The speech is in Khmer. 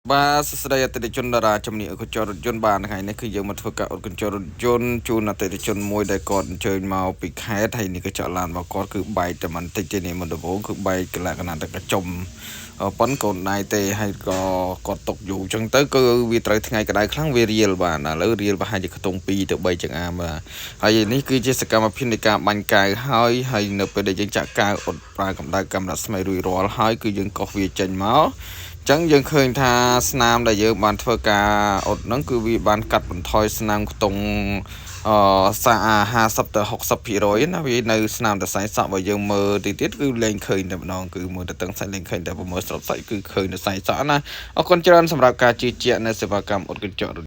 បាទសួស្តីអតិថិជនតារាជំនាញកញ្ចក់រថយន្តបានថ្ងៃនេះគឺយើងមកធ្វើការអត់កញ្ចក់រថយន្តជូនអតិថិជនមួយដែលគាត់អញ្ជើញមកពីខេត្តហើយនេះកញ្ចក់ឡានរបស់គាត់គឺបែកតែបន្តិចទេនេះមុនដំបូងគឺបែកកលក្ខណៈតែកញ្ចុំប៉ុនកូនដៃទេហើយក៏គាត់ຕົកយូរអញ្ចឹងទៅគឺវាត្រូវថ្ងៃក្តៅខ្លាំងវារៀលបាទឥឡូវរៀលប្រហែលជាខ្ទង់2ទៅ3ចង្អាមបាទហើយនេះគឺជាសកម្មភាពនៃការបាញ់កៅហើយនៅពេលដែលយើងចាក់កៅអត់ប្រើកម្ដៅកាំរស្មីរួចរាល់ហើយគឺយើងកោសវាចេញមកចឹងយើងឃើញថាស្នាមដែលយើងបានធ្វើការអត់ហ្នឹងគឺវាបានកាត់បន្ថយស្នាមខ្ទង់សា50ទៅ60%ណាវានៅស្នាមតសៃសក់បើយើងមើលទៀតគឺលែងឃើញតែម្ដងគឺមើលទៅទាំងសាច់លែងឃើញតែប្រមើលស្រុតសាច់គឺឃើញតែសាច់សក់ណាអរគុណច្រើនសម្រាប់ការជឿជាក់នៅសេវាកម្មអត់កញ្ចក់